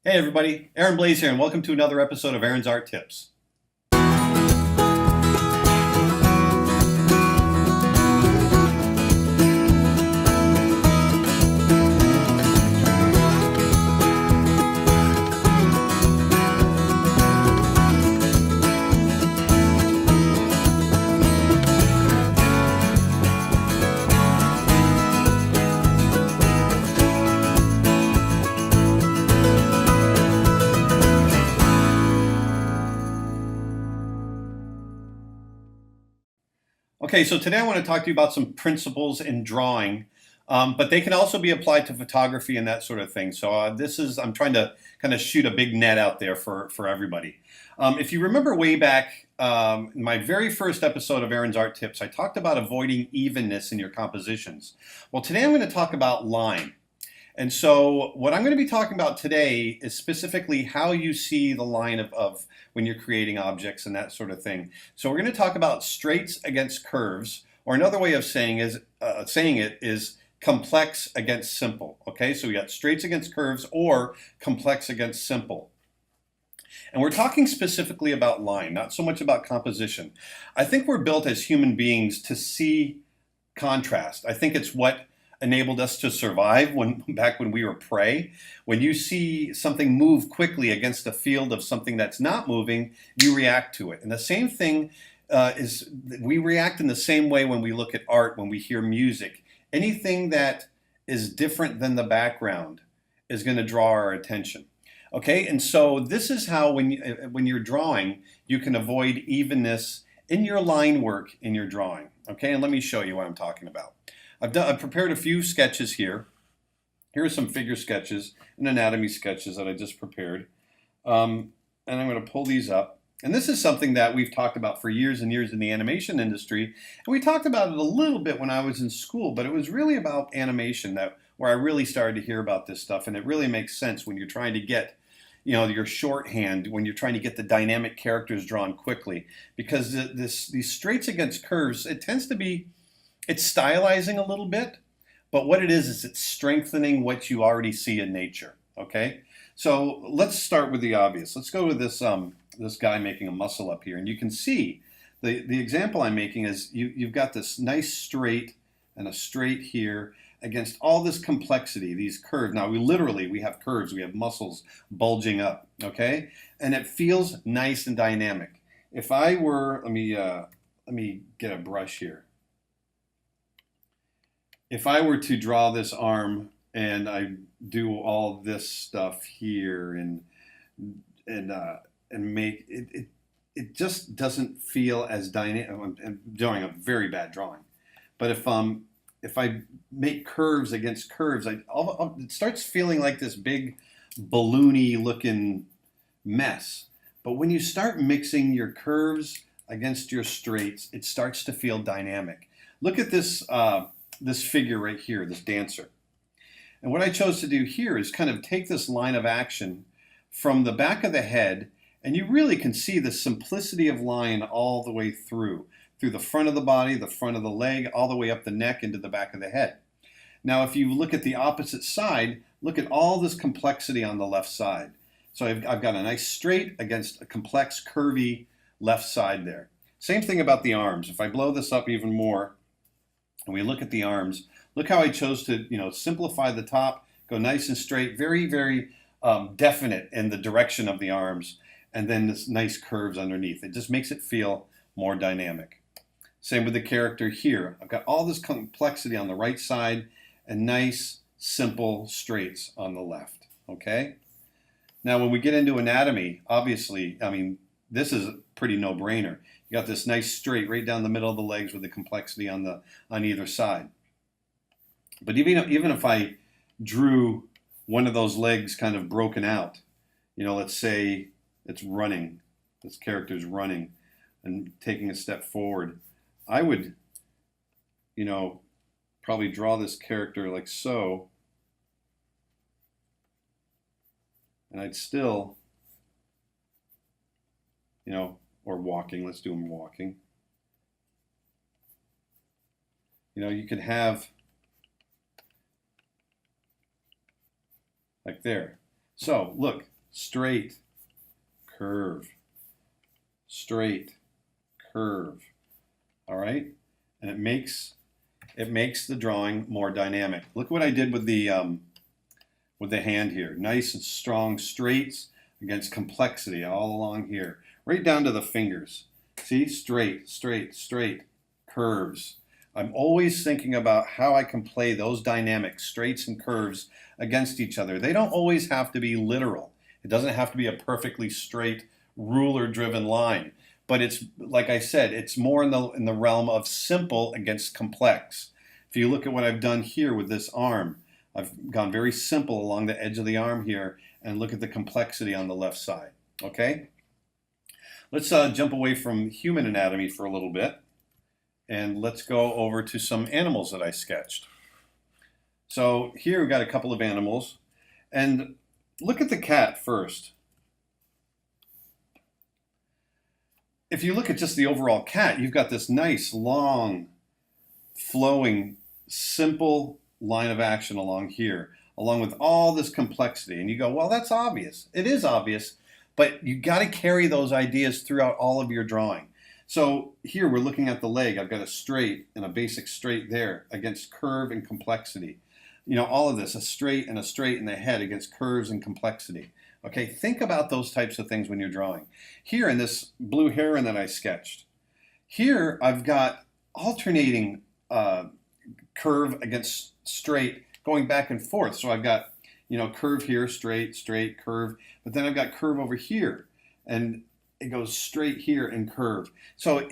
Hey everybody, Aaron Blaise here, and welcome to another episode of Aaron's Art Tips. Okay, so today I want to talk to you about some principles in drawing, but they can also be applied to photography and that sort of thing. So I'm trying to kind of shoot a big net out there for everybody. If you remember way back in my very first episode of Aaron's Art Tips, I talked about avoiding evenness in your compositions. Well, today I'm going to talk about line. And so what I'm going to be talking about today is specifically how you see the line of when you're creating objects and that sort of thing. So we're going to talk about straights against curves, or another way of saying it is complex against simple. Okay, so we got straights against curves or complex against simple. And we're talking specifically about line, not so much about composition. I think we're built as human beings to see contrast. I think it's what enabled us to survive back when we were prey. When you see something move quickly against a field of something that's not moving, you react to it. And the same thing is we react in the same way when we look at art, when we hear music. Anything that is different than the background is going to draw our attention. Okay, and so this is how when you're drawing, you can avoid evenness in your line work in your drawing. Okay, and let me show you what I'm talking about. I've prepared a few sketches here. Here are some figure sketches and anatomy sketches that I just prepared. And I'm going to pull these up. And this is something that we've talked about for years and years in the animation industry. And we talked about it a little bit when I was in school, but it was really about animation where I really started to hear about this stuff. And it really makes sense when you're trying to get your shorthand, when you're trying to get the dynamic characters drawn quickly. Because these straights against curves, it tends to be, it's stylizing a little bit, but what it is it's strengthening what you already see in nature, okay? So let's start with the obvious. Let's go with this guy making a muscle up here, and you can see the example I'm making is you've got this nice straight and a straight here against all this complexity, these curves. Now we have curves, we have muscles bulging up, okay? And it feels nice and dynamic. If I were, let me get a brush here. If I were to draw this arm and I do all this stuff here and make it just doesn't feel as dynamic. I'm doing a very bad drawing, but if I make curves against curves, it starts feeling like this big balloony looking mess. But when you start mixing your curves against your straights, it starts to feel dynamic. Look at this. This figure right here, this dancer. And what I chose to do here is kind of take this line of action from the back of the head, and you really can see the simplicity of line all the way through the front of the body, the front of the leg, all the way up the neck into the back of the head. Now, if you look at the opposite side, look at all this complexity on the left side. So I've got a nice straight against a complex, curvy left side there. Same thing about the arms. If I blow this up even more, and we look at the arms, look how I chose to simplify the top, go nice and straight, very, very definite in the direction of the arms, and then this nice curves underneath. It just makes it feel more dynamic. Same with the character here. I've got all this complexity on the right side and nice, simple straights on the left, okay? Now when we get into anatomy, obviously, this is a pretty no-brainer. You got this nice straight right down the middle of the legs with the complexity on either side. But even if I drew one of those legs kind of broken out, let's say it's running, this character's running and taking a step forward, I would, probably draw this character like so, and I'd still, or walking, let's do him walking. You could have like there. So look, straight, curve, straight, curve. All right, and it makes the drawing more dynamic. Look what I did with the hand here. Nice and strong straights against complexity all along here, right down to the fingers. See, straight, straight, straight, curves. I'm always thinking about how I can play those dynamics, straights and curves, against each other. They don't always have to be literal. It doesn't have to be a perfectly straight, ruler-driven line. But it's, like I said, it's more in the realm of simple against complex. If you look at what I've done here with this arm, I've gone very simple along the edge of the arm here, and look at the complexity on the left side. Okay? Let's jump away from human anatomy for a little bit, and let's go over to some animals that I sketched. So here we've got a couple of animals, and look at the cat first. If you look at just the overall cat, you've got this nice, long, flowing, simple line of action along here, along with all this complexity. And you go, well, that's obvious. It is obvious, but you got to carry those ideas throughout all of your drawing. So here we're looking at the leg. I've got a straight and a basic straight there against curve and complexity. You know, all of this, a straight in the head against curves and complexity. Okay, think about those types of things when you're drawing. Here in this blue heron that I sketched, here I've got alternating curve against straight going back and forth. So I've got, you know, curve here, straight, straight, curve, but then I've got curve over here, and it goes straight here and curve. So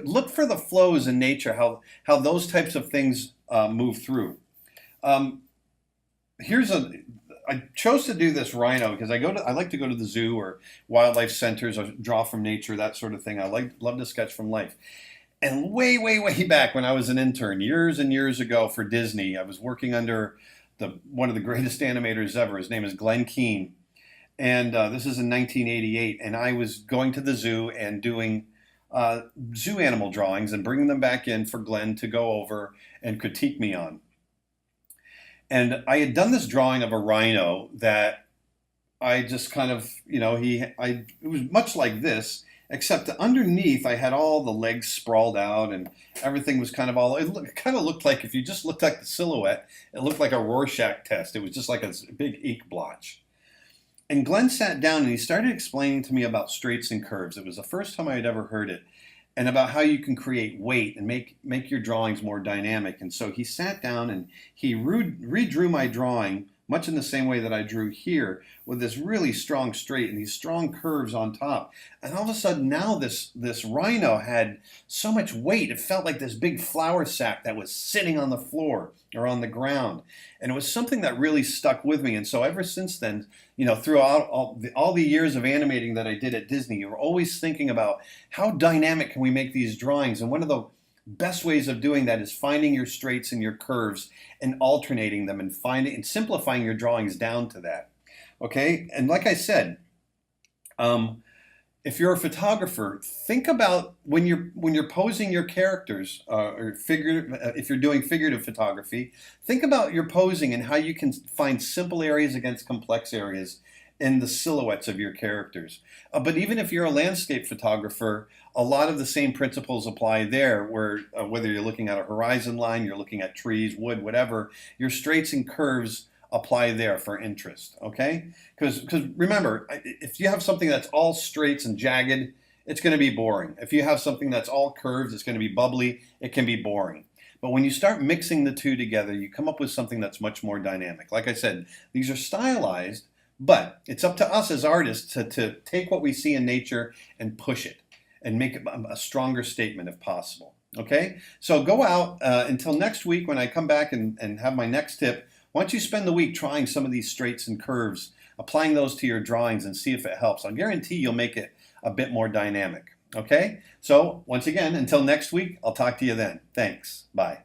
look for the flows in nature, how those types of things move through. I chose to do this rhino because I like to go to the zoo or wildlife centers or draw from nature, that sort of thing. I love to sketch from life. And way, way, way back when I was an intern, years and years ago for Disney, I was working under one of the greatest animators ever. His name is Glenn Keane. And this is in 1988. And I was going to the zoo and doing zoo animal drawings and bringing them back in for Glenn to go over and critique me on. And I had done this drawing of a rhino that I just kind of, you know, it was much like this, except that underneath I had all the legs sprawled out and everything was kind of it kind of looked like, if you just looked at the silhouette, it looked like a Rorschach test. It was just like a big ink blotch. And Glenn sat down and he started explaining to me about straights and curves. It was the first time I had ever heard it. And about how you can create weight and make your drawings more dynamic. And so he sat down and he redrew my drawing, much in the same way that I drew here, with this really strong straight and these strong curves on top. And all of a sudden now this rhino had so much weight, it felt like this big flour sack that was sitting on the floor or on the ground. And it was something that really stuck with me. And so ever since then, you know, throughout all the years of animating that I did at Disney, you were always thinking about how dynamic can we make these drawings. And one of the best ways of doing that is finding your straights and your curves and alternating them and simplifying your drawings down to that. Okay, and like I said, if you're a photographer, think about when you're posing your characters, if you're doing figurative photography, think about your posing and how you can find simple areas against complex areas in the silhouettes of your characters. But even if you're a landscape photographer, a lot of the same principles apply there, where whether you're looking at a horizon line, you're looking at trees, wood, whatever, your straights and curves apply there for interest, okay? Because remember, if you have something that's all straights and jagged, it's going to be boring. If you have something that's all curves, it's going to be bubbly, it can be boring. But when you start mixing the two together, you come up with something that's much more dynamic. Like I said, these are stylized, but it's up to us as artists to take what we see in nature and push it and make it a stronger statement if possible. Okay? So go out until next week when I come back and have my next tip. Why don't you spend the week trying some of these straights and curves, applying those to your drawings and see if it helps. I guarantee you'll make it a bit more dynamic. Okay? So once again, until next week, I'll talk to you then. Thanks. Bye.